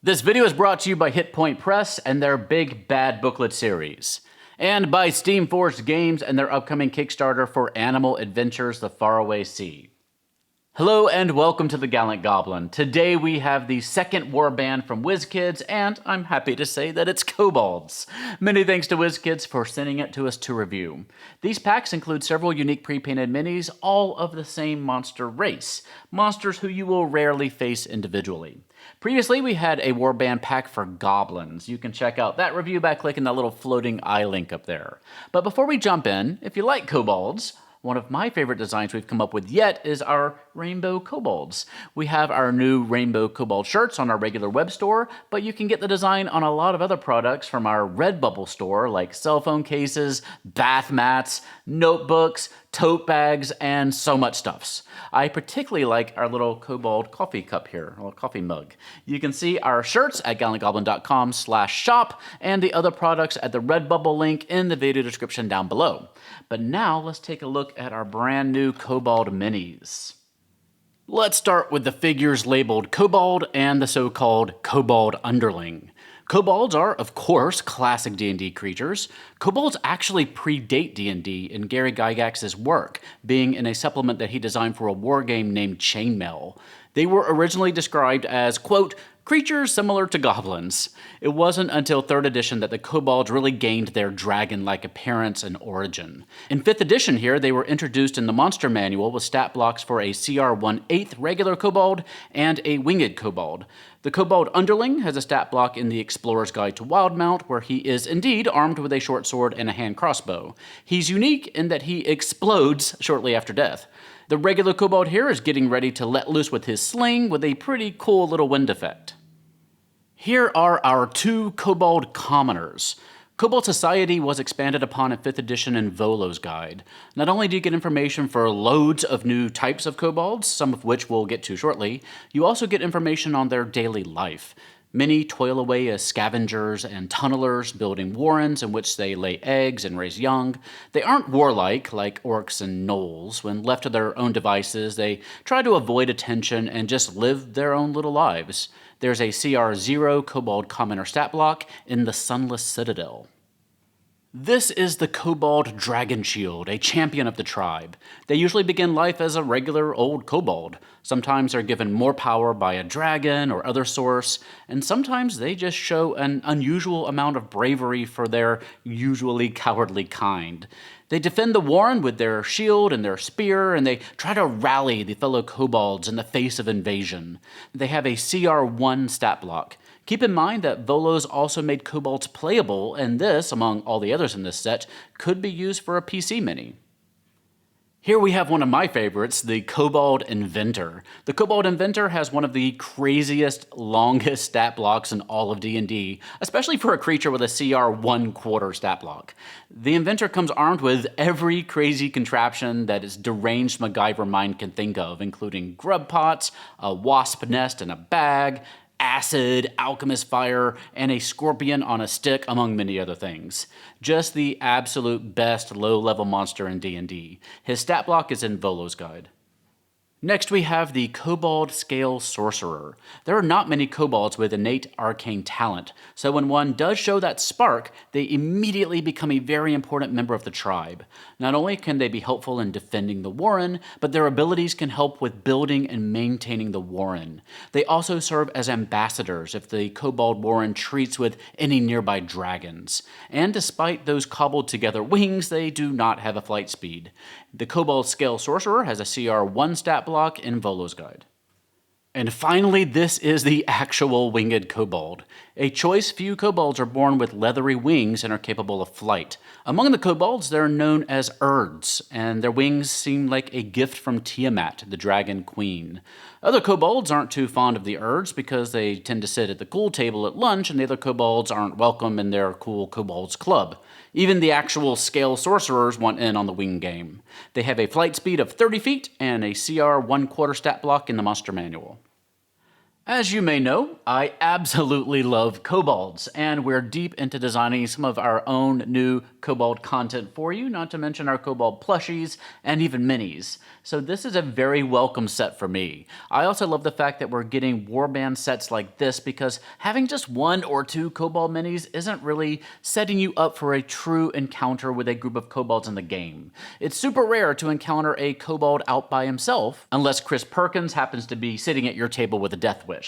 This video is brought to you by Hit Point Press and their Big Bad Booklet series, and by Steamforged Games and their upcoming Kickstarter for Animal Adventures: The Faraway Sea. Hello and welcome to The Gallant Goblin. Today we have the second warband from WizKids, and I'm happy to say that it's Kobolds. Many thanks to WizKids for sending it to us to review. These packs include several unique pre-painted minis, all of the same monster race, monsters who you will rarely face individually. Previously, we had a warband pack for goblins. You can check out that review by clicking that little floating eye link up there. But before we jump in, if you like kobolds, one of my favorite designs we've come up with yet is our Rainbow Kobolds. We have our new Rainbow Kobold shirts on our regular web store, but you can get the design on a lot of other products from our Redbubble store, like cell phone cases, bath mats, notebooks, tote bags, and so much stuffs. I particularly like our little Kobold coffee cup here, a little coffee mug. You can see our shirts at gallantgoblin.com/shop and the other products at the Redbubble link in the video description down below. But now let's take a look at our brand new Kobold minis. Let's start with the figures labeled Kobold and the so-called Kobold Underling. Kobolds are, of course, classic D&D creatures. Kobolds actually predate D&D in Gary Gygax's work, being in a supplement that he designed for a wargame named Chainmail. They were originally described as, quote, creatures similar to goblins. It wasn't until 3rd edition that the kobolds really gained their dragon-like appearance and origin. In 5th edition here, they were introduced in the monster manual with stat blocks for a CR 1/8 regular kobold and a winged kobold. The Kobold Underling has a stat block in the Explorer's Guide to Wildmount, where he is indeed armed with a short sword and a hand crossbow. He's unique in that he explodes shortly after death. The regular kobold here is getting ready to let loose with his sling with a pretty cool little wind effect. Here are our two Kobold Commoners. Kobold Society was expanded upon in 5th edition in Volo's Guide. Not only do you get information for loads of new types of kobolds, some of which we'll get to shortly, you also get information on their daily life. Many toil away as scavengers and tunnelers, building warrens in which they lay eggs and raise young. They aren't warlike, like orcs and gnolls. When left to their own devices, they try to avoid attention and just live their own little lives. There's a CR 0 Kobold Commoner stat block in the Sunless Citadel. This is the Kobold Dragonshield, a champion of the tribe. They usually begin life as a regular old kobold. Sometimes they're given more power by a dragon or other source, and sometimes they just show an unusual amount of bravery for their usually cowardly kind. They defend the warren with their shield and their spear, and they try to rally the fellow kobolds in the face of invasion. They have a CR 1 stat block. Keep in mind that Volo's also made kobolds playable, and this, among all the others in this set, could be used for a PC mini. Here we have one of my favorites, the Kobold Inventor. The Kobold Inventor has one of the craziest, longest stat blocks in all of D&D, especially for a creature with a CR 1/4 stat block. The Inventor comes armed with every crazy contraption that its deranged MacGyver mind can think of, including grub pots, a wasp nest in a bag, acid, alchemist fire, and a scorpion on a stick, among many other things. Just the absolute best low-level monster in D&D. His stat block is in Volo's Guide. Next we have the Kobold Scale Sorcerer. There are not many kobolds with innate arcane talent, so when one does show that spark, they immediately become a very important member of the tribe. Not only can they be helpful in defending the warren, but their abilities can help with building and maintaining the warren. They also serve as ambassadors if the kobold warren treats with any nearby dragons. And despite those cobbled together wings, they do not have a flight speed. The Kobold Scale Sorcerer has a CR 1 stat block in Volo's Guide. And finally, this is the actual winged kobold. A choice few kobolds are born with leathery wings and are capable of flight. Among the kobolds, they're known as Urds, and their wings seem like a gift from Tiamat, the dragon queen. Other kobolds aren't too fond of the Urds because they tend to sit at the cool table at lunch, and the other kobolds aren't welcome in their cool kobolds club. Even the actual scale sorcerers want in on the wing game. They have a flight speed of 30 feet and a CR 1/4 stat block in the monster manual. As you may know, I absolutely love kobolds, and we're deep into designing some of our own new kobold content for you, not to mention our kobold plushies and even minis. So this is a very welcome set for me. I also love the fact that we're getting warband sets like this because having just one or two kobold minis isn't really setting you up for a true encounter with a group of kobolds in the game. It's super rare to encounter a kobold out by himself, unless Chris Perkins happens to be sitting at your table with a death wish.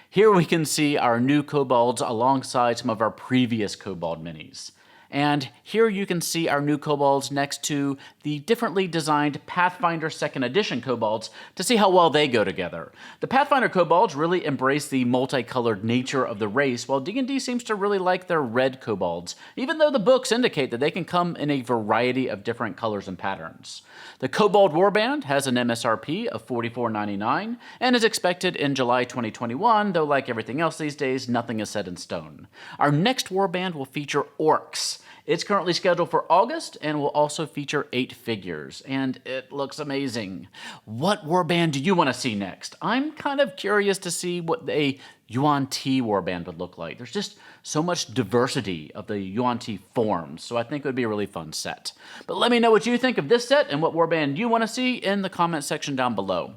Here we can see our new kobolds alongside some of our previous kobold minis. And here you can see our new kobolds next to the differently designed Pathfinder 2nd Edition kobolds to see how well they go together. The Pathfinder kobolds really embrace the multicolored nature of the race, while D&D seems to really like their red kobolds, even though the books indicate that they can come in a variety of different colors and patterns. The Kobold Warband has an MSRP of $44.99 and is expected in July 2021, though like everything else these days, nothing is set in stone. Our next warband will feature orcs. It's currently scheduled for August and will also feature 8 figures, and it looks amazing. What warband do you want to see next? I'm kind of curious to see what a Yuan-Ti warband would look like. There's just so much diversity of the Yuan-Ti forms, so I think it would be a really fun set. But let me know what you think of this set and what warband you want to see in the comment section down below.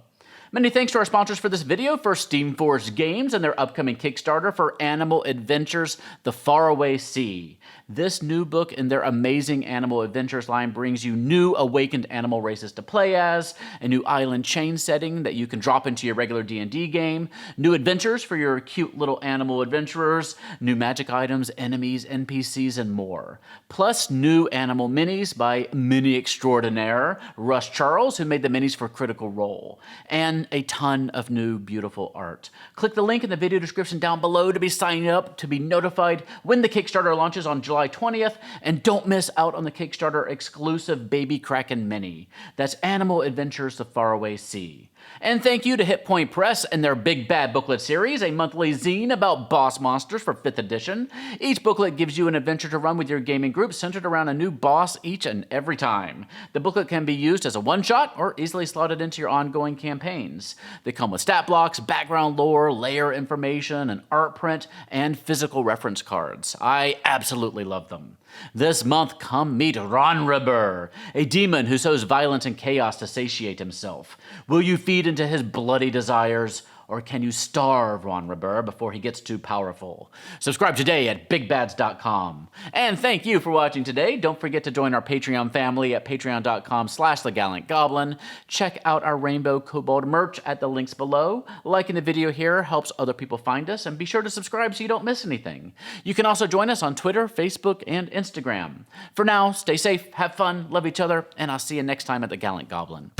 Many thanks to our sponsors for this video, for Steamforged Games and their upcoming Kickstarter for Animal Adventures: The Faraway Sea. This new book in their amazing Animal Adventures line brings you new awakened animal races to play as, a new island chain setting that you can drop into your regular D&D game, new adventures for your cute little animal adventurers, new magic items, enemies, NPCs, and more. Plus new animal minis by mini extraordinaire Russ Charles, who made the minis for Critical Role, and a ton of new beautiful art. Click the link in the video description down below to be signed up to be notified when the Kickstarter launches on July 20th, and don't miss out on the Kickstarter exclusive Baby Kraken Mini. That's Animal Adventures: The Faraway Sea. And thank you to Hit Point Press and their Big Bad Booklet series, a monthly zine about boss monsters for 5th edition. Each booklet gives you an adventure to run with your gaming group centered around a new boss each and every time. The booklet can be used as a one-shot or easily slotted into your ongoing campaigns. They come with stat blocks, background lore, layer information, an art print, and physical reference cards. I absolutely love them. This month, come meet Ronrabur, a demon who sows violence and chaos to satiate himself. Will you feed into his bloody desires, or can you starve Ronrabur before he gets too powerful? Subscribe today at bigbads.com. And thank you for watching today. Don't forget to join our Patreon family at patreon.com/thegallantgoblin. Check out our Rainbow Kobold merch at the links below. Liking the video here helps other people find us, and be sure to subscribe so you don't miss anything. You can also join us on Twitter, Facebook, and Instagram. For now, stay safe, have fun, love each other, and I'll see you next time at the Gallant Goblin.